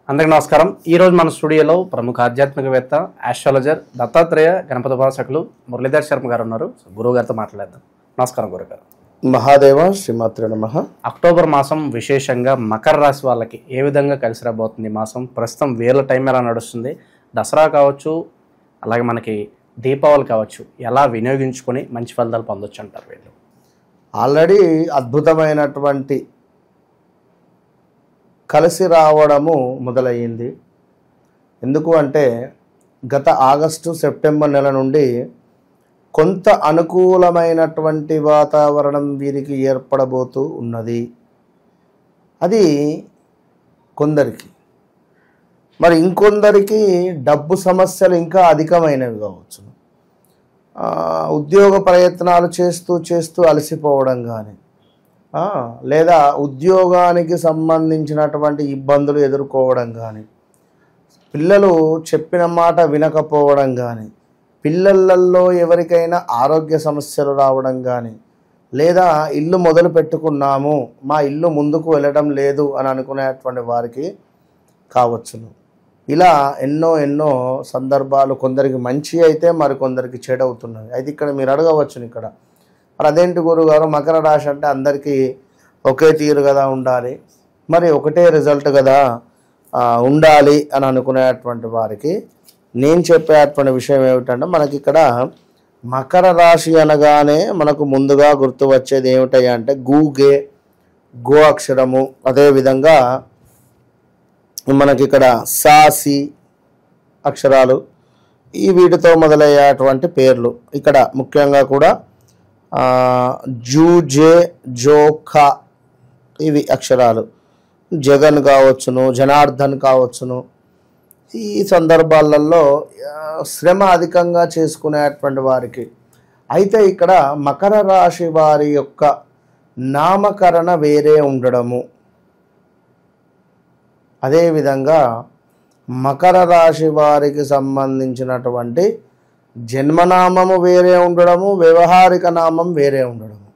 అందరికీ నమస్కారం. ఈరోజు మన స్టూడియోలో ప్రముఖ ఆధ్యాత్మికవేత్త ఆస్ట్రాలజర్ దత్తాత్రేయ గణపతి ఉపాసకులు మురళీధర్ శర్మ గారు ఉన్నారు. గురువు గారితో మాట్లాడదాం. నమస్కారం గురుగారు. మహాదేవ శ్రీమాత్రే నమః. అక్టోబర్ మాసం విశేషంగా మకర రాశి వాళ్ళకి ఏ విధంగా కలిసి రాబోతుంది? ఈ మాసం ప్రస్తుతం వీళ్ళ టైం ఎలా నడుస్తుంది? దసరా కావచ్చు, అలాగే మనకి దీపావళి కావచ్చు, ఎలా వినియోగించుకొని మంచి ఫలితాలు పొందొచ్చు అంటారు వీళ్ళు? ఆల్రెడీ అద్భుతమైనటువంటి కలిసి రావడము మొదలయ్యింది. ఎందుకు అంటే గత ఆగస్టు సెప్టెంబర్ నెల నుండి కొంత అనుకూలమైనటువంటి వాతావరణం వీరికి ఏర్పడబోతూ ఉన్నది. అది కొందరికి, మరి ఇంకొందరికి డబ్బు సమస్యలు ఇంకా అధికమైనవి కావచ్చు. ఉద్యోగ ప్రయత్నాలు చేస్తూ అలసిపోవడం కానీ, లేదా ఉద్యోగానికి సంబంధించినటువంటి ఇబ్బందులు ఎదుర్కోవడం కానీ, పిల్లలు చెప్పిన మాట వినకపోవడం కానీ, పిల్లలలో ఎవరికైనా ఆరోగ్య సమస్యలు రావడం కానీ, లేదా ఇల్లు మొదలు పెట్టుకున్నాము మా ఇల్లు ముందుకు వెళ్ళడం లేదు అని అనుకునేటువంటి వారికి కావచ్చును. ఇలా ఎన్నో సందర్భాలు కొందరికి మంచి అయితే మరికొందరికి చెడవుతున్నది. అయితే ఇక్కడ మీరు అడగవచ్చును, ఇక్కడ మరి అదేంటి గురుగారు, మకర రాశి అంటే అందరికీ ఒకే తీరు కదా ఉండాలి, మరి ఒకటే రిజల్ట్ కదా ఉండాలి అని అనుకునేటువంటి వారికి నేను చెప్పేటువంటి విషయం ఏమిటంటే, మనకి ఇక్కడ మకర రాశి అనగానే మనకు ముందుగా గుర్తు వచ్చేది ఏమిటయ్యా అంటే గో అక్షరము, అదేవిధంగా మనకి ఇక్కడ సాసి అక్షరాలు, ఈ వీటితో మొదలయ్యేటువంటి పేర్లు. ఇక్కడ ముఖ్యంగా కూడా జూజే జోఖా ఇవి అక్షరాలు. జగన్ కావచ్చును, జనార్దన్ కావచ్చును. ఈ సందర్భాలలో శ్రమ అధికంగా చేసుకునేటువంటి వారికి అయితే ఇక్కడ మకర రాశి వారి యొక్క నామకరణ వేరే ఉండడము, అదేవిధంగా మకర రాశి వారికి సంబంధించినటువంటి జన్మనామము వేరే ఉండడము, వ్యవహారిక నామం వేరే ఉండడము.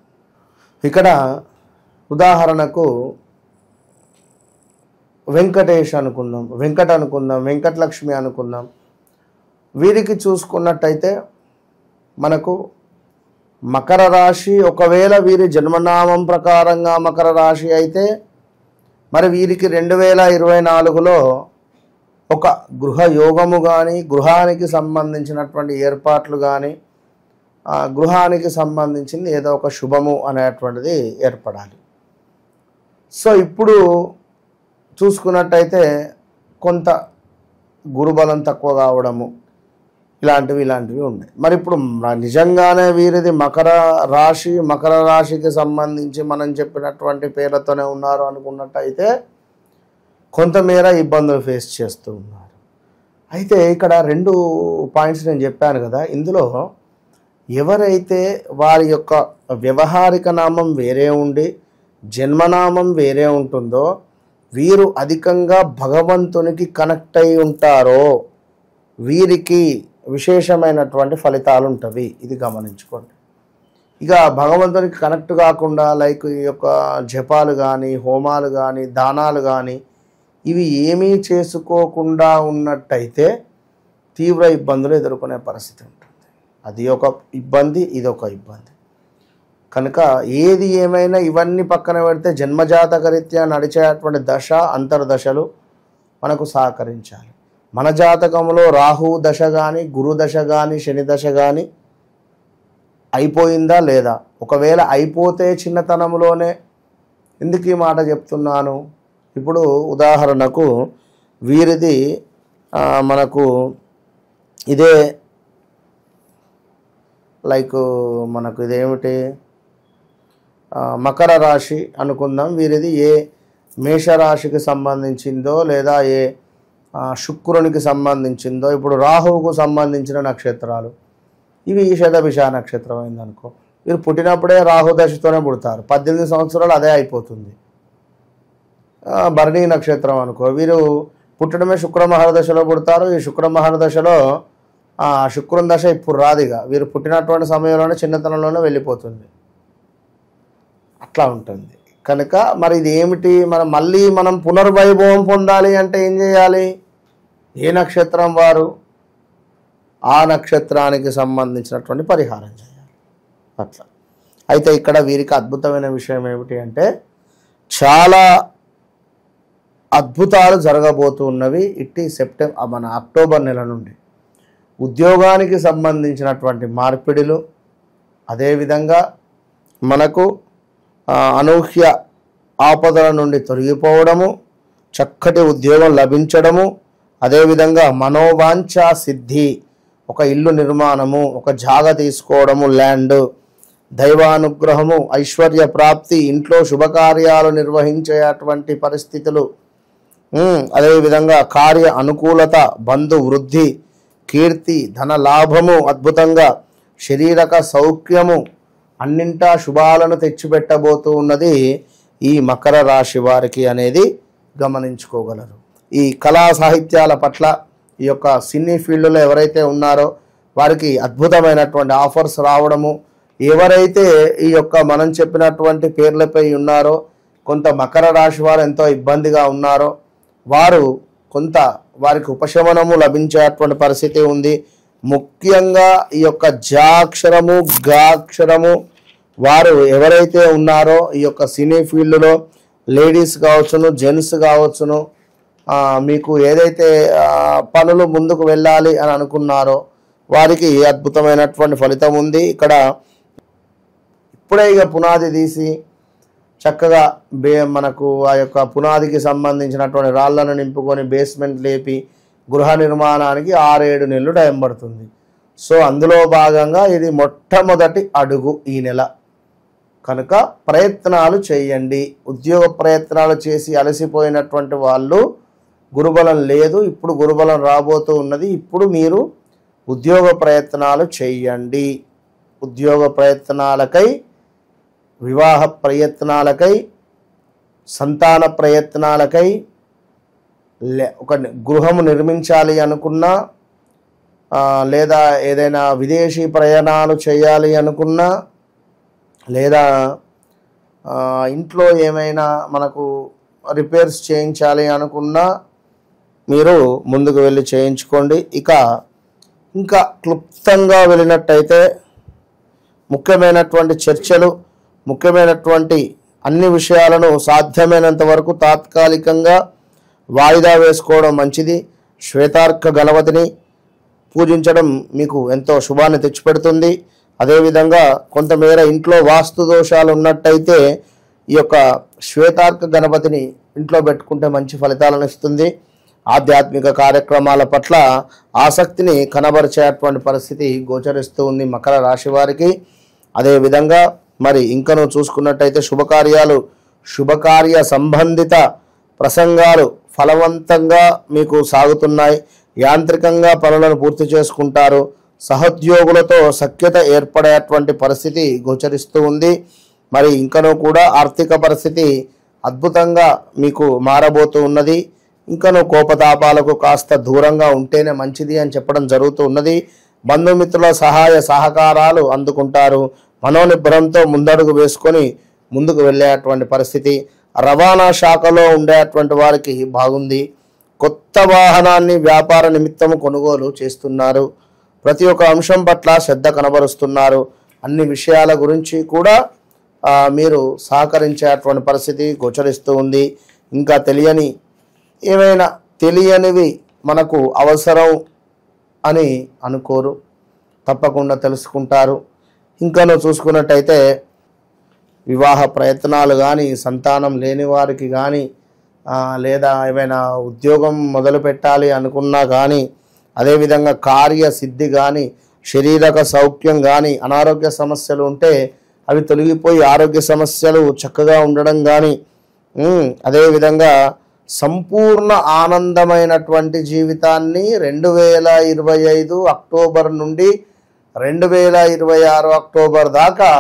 ఇక్కడ ఉదాహరణకు వెంకటేష్ అనుకుందాం, వెంకటలక్ష్మి అనుకుందాం. వీరికి చూసుకున్నట్టయితే మనకు మకర రాశి, ఒకవేళ వీరి జన్మనామం ప్రకారంగా మకర రాశి అయితే మరి వీరికి 2024లో ఒక గృహ యోగము కానీ, గృహానికి సంబంధించినటువంటి ఏర్పాట్లు కానీ, గృహానికి సంబంధించింది ఏదో ఒక శుభము అనేటువంటిది ఏర్పడాలి. సో ఇప్పుడు చూసుకున్నట్టయితే కొంత గురుబలం తక్కువ కావడము, ఇలాంటివి ఉన్నాయి. మరి ఇప్పుడు నిజంగానే వీరిది మకర రాశికి సంబంధించి మనం చెప్పినటువంటి పేర్లతోనే ఉన్నారు అనుకున్నట్టయితే కొంతమేర ఇబ్బందులు ఫేస్ చేస్తూ ఉన్నారు. అయితే ఇక్కడ 2 పాయింట్స్ నేను చెప్పాను కదా, ఇందులో ఎవరైతే వారి యొక్క వ్యవహారిక నామం వేరే ఉండి జన్మనామం వేరే ఉంటుందో వీరు అధికంగా భగవంతునికి కనెక్ట్ అయి ఉంటారో వీరికి విశేషమైనటువంటి ఫలితాలు ఉంటవి. ఇది గమనించుకోండి. ఇక భగవంతునికి కనెక్ట్ కాకుండా లైక్ ఈ యొక్క జపాలు కానీ, హోమాలు కానీ, దానాలు కానీ ఇవి ఏమీ చేసుకోకుండా ఉన్నట్టయితే తీవ్ర ఇబ్బందులు ఎదుర్కొనే పరిస్థితి ఉంటుంది. అది ఒక ఇబ్బంది, ఇదొక ఇబ్బంది. కనుక ఏది ఏమైనా ఇవన్నీ పక్కన పెడితే జన్మజాతకరీత్యా నడిచేటువంటి దశ అంతర్దశలు మనకు సహకరించాలి. మన జాతకంలో రాహు దశ కానీ, గురు దశ కానీ, శని దశ కానీ అయిపోయిందా లేదా? ఒకవేళ అయిపోతే చిన్నతనంలోనే, ఎందుకు ఈ మాట చెప్తున్నాను, ఇప్పుడు ఉదాహరణకు వీరిది మనకు ఇదే లైక్ మనకు ఇదేమిటి మకర రాశి అనుకుందాం. వీరిది ఏ మేషరాశికి సంబంధించిందో లేదా ఏ శుక్రునికి సంబంధించిందో, ఇప్పుడు రాహువుకు సంబంధించిన నక్షత్రాలు ఇవి శతభిష నక్షత్రం అయిందనుకో, వీరు పుట్టినప్పుడే రాహు దశతోనే పుడతారు, 18 సంవత్సరాలు అదే అయిపోతుంది. భరణి నక్షత్రం అనుకో, వీరు పుట్టడమే శుక్ర మహర్దశలో పుడతారు. ఈ శుక్ర మహర్దశలో శుక్రుని దశ ఇప్పుడు రాదుగా, వీరు పుట్టినటువంటి సమయంలోనే చిన్నతనంలోనే వెళ్ళిపోతుంది. అట్లా ఉంటుంది. కనుక మరి ఇది ఏమిటి, మనం పునర్వైభవం పొందాలి అంటే ఏం చేయాలి? ఏ నక్షత్రం వారు ఆ నక్షత్రానికి సంబంధించినటువంటి పరిహారం చేయాలి. అట్లా అయితే ఇక్కడ వీరికి అద్భుతమైన విషయం ఏమిటి అంటే చాలా అద్భుతాలు జరగబోతున్నవి ఇట్టి అక్టోబర్ నెల నుండి. ఉద్యోగానికి సంబంధించినటువంటి మార్పిడిలు, అదేవిధంగా మనకు అనూహ్య ఆపదల నుండి తొలగిపోవడము, చక్కటి ఉద్యోగం లభించడము, అదేవిధంగా మనోవాంఛ సిద్ధి, ఒక ఇల్లు నిర్మాణము, ఒక జాగ తీసుకోవడము, ల్యాండ్, దైవానుగ్రహము, ఐశ్వర్య ప్రాప్తి, ఇంట్లో శుభకార్యాలు నిర్వహించేటువంటి పరిస్థితులు, అదేవిధంగా కార్య అనుకూలత, బంధు వృద్ధి, కీర్తి, ధన లాభము, అద్భుతంగా శరీరక సౌఖ్యము, అన్నింటా శుభాలను తెచ్చిపెట్టబోతూ ఉన్నది ఈ మకర రాశి వారికి అనేది గమనించుకోగలరు. ఈ కళా సాహిత్యాల పట్ల, ఈ యొక్క సినీ ఫీల్డ్లో ఎవరైతే ఉన్నారో వారికి అద్భుతమైనటువంటి ఆఫర్స్ రావడము, ఎవరైతే ఈ యొక్క మనం చెప్పినటువంటి పేర్లపై ఉన్నారో, కొంత మకర రాశి వారు ఎంతో ఇబ్బందిగా ఉన్నారో వారు వారికి ఉపశమనము లభించేటువంటి పరిస్థితి ఉంది. ముఖ్యంగా ఈ యొక్క జాక్షరము గాక్షరము వారు ఎవరైతే ఉన్నారో ఈ యొక్క సినీ ఫీల్డ్లో లేడీస్ కావచ్చును, జెంట్స్ కావచ్చును, మీకు ఏదైతే పనులు ముందుకు వెళ్ళాలి అని అనుకున్నారో వారికి అద్భుతమైనటువంటి ఫలితం ఉంది. ఇక్కడ ఇప్పుడే ఇక పునాది తీసి చక్కగా మనకు ఆ యొక్క పునాదికి సంబంధించినటువంటి రాళ్లను నింపుకొని బేస్మెంట్ లేపి గృహ నిర్మాణానికి 6-7 నెలలు టైం పడుతుంది. సో అందులో భాగంగా ఇది మొట్టమొదటి అడుగు ఈ నెల. కనుక ప్రయత్నాలు చేయండి. ఉద్యోగ ప్రయత్నాలు చేసి అలసిపోయినటువంటి వాళ్ళు గురుబలం లేదు, ఇప్పుడు గురుబలం రాబోతూ ఉన్నది. ఇప్పుడు మీరు ఉద్యోగ ప్రయత్నాలు చేయండి. ఉద్యోగ ప్రయత్నాలకై, వివాహ ప్రయత్నాలకై, సంతాన ప్రయత్నాలకై, ఒక గృహము నిర్మించాలి అనుకున్నా, లేదా ఏదైనా విదేశీ ప్రయాణాలు చేయాలి అనుకున్నా, లేదా ఇంట్లో ఏమైనా మనకు రిపేర్స్ చేయించాలి అనుకున్నా మీరు ముందుకు వెళ్ళి చేయించుకోండి. ఇంకా క్లుప్తంగా వెళ్ళినట్టయితే ముఖ్యమైనటువంటి చర్చలు, ముఖ్యమైనటువంటి అన్ని విషయాలను సాధ్యమైనంత వరకు తాత్కాలికంగా వాయిదా వేసుకోవడం మంచిది. శ్వేతార్క గణపతిని పూజించడం మీకు ఎంతో శుభాన్ని తెచ్చిపెడుతుంది. అదేవిధంగా కొంతమేర ఇంట్లో వాస్తు దోషాలు ఉన్నట్టయితే ఈ యొక్క శ్వేతార్క గణపతిని ఇంట్లో పెట్టుకుంటే మంచి ఫలితాలను ఇస్తుంది. ఆధ్యాత్మిక కార్యక్రమాల పట్ల ఆసక్తిని కనబరిచేటువంటి పరిస్థితి గోచరిస్తూ ఉంది మకర రాశి వారికి. అదేవిధంగా మరి ఇంకనూ చూసుకున్నట్టయితే శుభకార్య సంబంధిత ప్రసంగాలు ఫలవంతంగా మీకు సాగుతున్నాయి. యాంత్రికంగా పనులను పూర్తి చేసుకుంటారు. సహోద్యోగులతో సఖ్యత ఏర్పడేటువంటి పరిస్థితి గోచరిస్తూ ఉంది. మరి ఇంకనూ కూడా ఆర్థిక పరిస్థితి అద్భుతంగా మీకు మారబోతూ ఉన్నది. ఇంకనూ కోపతాపాలకు కాస్త దూరంగా ఉంటేనే మంచిది అని చెప్పడం జరుగుతూ ఉన్నది. బంధుమిత్రుల సహాయ సహకారాలు అందుకుంటారు. మనోనిబ్బరంతో ముందడుగు వేసుకొని ముందుకు వెళ్ళేటువంటి పరిస్థితి. రవాణా శాఖలో ఉండేటువంటి వారికి బాగుంది. కొత్త వాహనాన్ని వ్యాపార నిమిత్తము కొనుగోలు చేస్తున్నారు. ప్రతి ఒక్క అంశం పట్ల శ్రద్ధ కనబరుస్తున్నారు. అన్ని విషయాల గురించి కూడా మీరు సహకరించేటువంటి పరిస్థితి గోచరిస్తూ ఉంది. ఇంకా తెలియనివి మనకు అవసరం అని అనుకోరు, తప్పకుండా తెలుసుకుంటారు. ఇంకనూ చూసుకున్నట్టయితే వివాహ ప్రయత్నాలు కానీ, సంతానం లేని వారికి కానీ, లేదా ఏమైనా ఉద్యోగం మొదలు పెట్టాలి అనుకున్నా కానీ, అదేవిధంగా కార్యసిద్ధి కానీ, శారీరక సౌఖ్యం కానీ, అనారోగ్య సమస్యలు ఉంటే అవి తొలగిపోయి ఆరోగ్య సమస్యలు చక్కగా ఉండడం కానీ, అదేవిధంగా సంపూర్ణ ఆనందమైనటువంటి జీవితాన్ని 2025 అక్టోబర్ నుండి 2026 అక్టోబర్ దాకా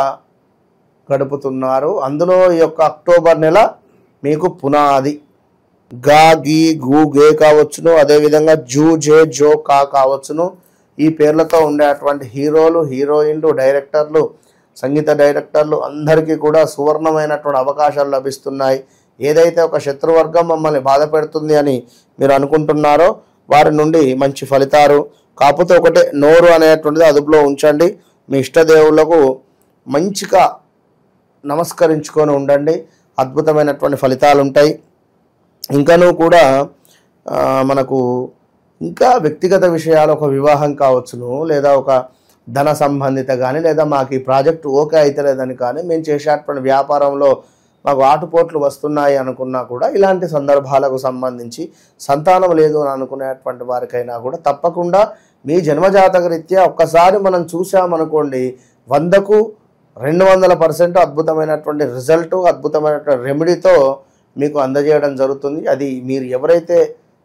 గడుపుతున్నారు. అందులో ఈ యొక్క అక్టోబర్ నెల మీకు పునాది. గా, గీ, గు, గే కావచ్చును, అదేవిధంగా జూ, జే, జో, కా కావచ్చును. ఈ పేర్లతో ఉండేటువంటి హీరోలు, హీరోయిన్లు, డైరెక్టర్లు, సంగీత డైరెక్టర్లు అందరికీ కూడా సువర్ణమైనటువంటి అవకాశాలు లభిస్తున్నాయి. ఏదైతే ఒక శత్రువర్గం మమ్మల్ని బాధ పెడుతుంది అని మీరు అనుకుంటున్నారో వారి నుండి మంచి ఫలితాలు. కాకపోతే ఒకటే, నోరు అనేటువంటిది అదుపులో ఉంచండి. మీ ఇష్టదేవులకు మంచిగా నమస్కరించుకొని ఉండండి. అద్భుతమైనటువంటి ఫలితాలు ఉంటాయి. ఇంకనూ కూడా మనకు ఇంకా వ్యక్తిగత విషయాలు, ఒక వివాహం కావచ్చును, లేదా ఒక ధన సంబంధిత కానీ, లేదా మాకు ఈ ప్రాజెక్టు ఓకే అవుతలేదని కానీ, మేము చేసేటువంటి వ్యాపారంలో మాకు ఆటుపోట్లు వస్తున్నాయి అనుకున్నా కూడా, ఇలాంటి సందర్భాలకు సంబంధించి సంతానం లేదు అని అనుకునేటువంటి వారికైనా కూడా తప్పకుండా మీ జన్మజాతక రీత్యా ఒక్కసారి మనం చూసామనుకోండి, 100కు 200% అద్భుతమైనటువంటి రిజల్ట్, అద్భుతమైనటువంటి రెమెడీతో మీకు అందజేయడం జరుగుతుంది. అది మీరు ఎవరైతే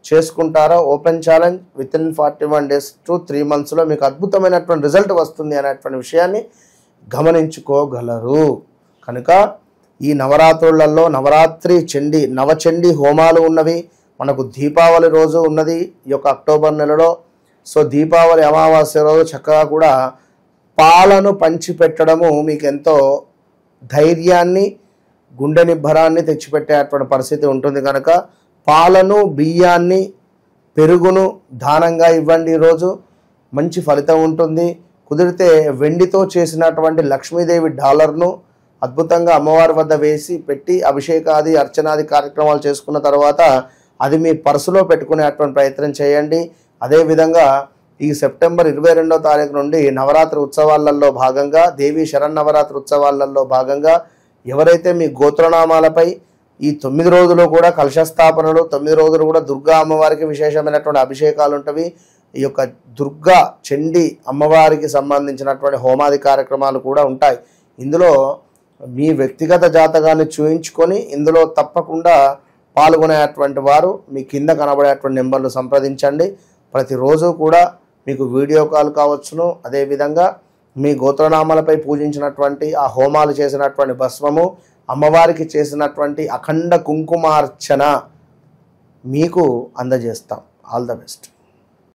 చేసుకుంటారో, open challenge within 41 days to 3 monthsలో మీకు అద్భుతమైనటువంటి రిజల్ట్ వస్తుంది అనేటువంటి విషయాన్ని గమనించుకోగలరు. కనుక ఈ నవరాత్రులలో నవరాత్రి నవచండీ హోమాలు ఉన్నవి. మనకు దీపావళి రోజు ఉన్నది ఈ యొక్క అక్టోబర్ నెలలో. సో దీపావళి అమావాస్య రోజు చక్కగా కూడా పాలను పంచిపెట్టడము మీకు ఎంతో ధైర్యాన్ని, గుండె నిబ్బరాన్ని తెచ్చిపెట్టేటువంటి పరిస్థితి ఉంటుంది. కనుక పాలను, బియ్యాన్ని, పెరుగును దానంగా ఇవ్వండి. ఈరోజు మంచి ఫలితం ఉంటుంది. కుదిరితే వెండితో చేసినటువంటి లక్ష్మీదేవి డాలర్ను అద్భుతంగా అమ్మవారి వద్ద వేసి పెట్టి అభిషేకాది అర్చనాది కార్యక్రమాలు చేసుకున్న తర్వాత అది మీ పర్సులో పెట్టుకునేటువంటి ప్రయత్నం చేయండి. అదేవిధంగా ఈ సెప్టెంబర్ 22వ తారీఖు నుండి నవరాత్రి ఉత్సవాలలో భాగంగా, దేవీ శరన్నవరాత్రి ఉత్సవాలలో భాగంగా ఎవరైతే మీ గోత్రనామాలపై ఈ 9 రోజులు కూడా కలశస్థాపనలు, 9 రోజులు కూడా దుర్గా అమ్మవారికి విశేషమైనటువంటి అభిషేకాలు ఉంటవి. ఈ యొక్క దుర్గా చండీ అమ్మవారికి సంబంధించినటువంటి హోమాది కార్యక్రమాలు కూడా ఉంటాయి. ఇందులో మీ వ్యక్తిగత జాతకాన్ని చూయించుకొని ఇందులో తప్పకుండా పాల్గొనేటువంటి వారు మీ కింద కనబడేటువంటి నెంబర్లు సంప్రదించండి. ప్రతిరోజు కూడా మీకు వీడియో కాల్ కావచ్చును. అదేవిధంగా మీ గోత్రనామాలపై పూజించినటువంటి ఆ హోమాలు చేసినటువంటి భస్మము, అమ్మవారికి చేసినటువంటి అఖండ కుంకుమార్చన మీకు అందజేస్తాం. All the best.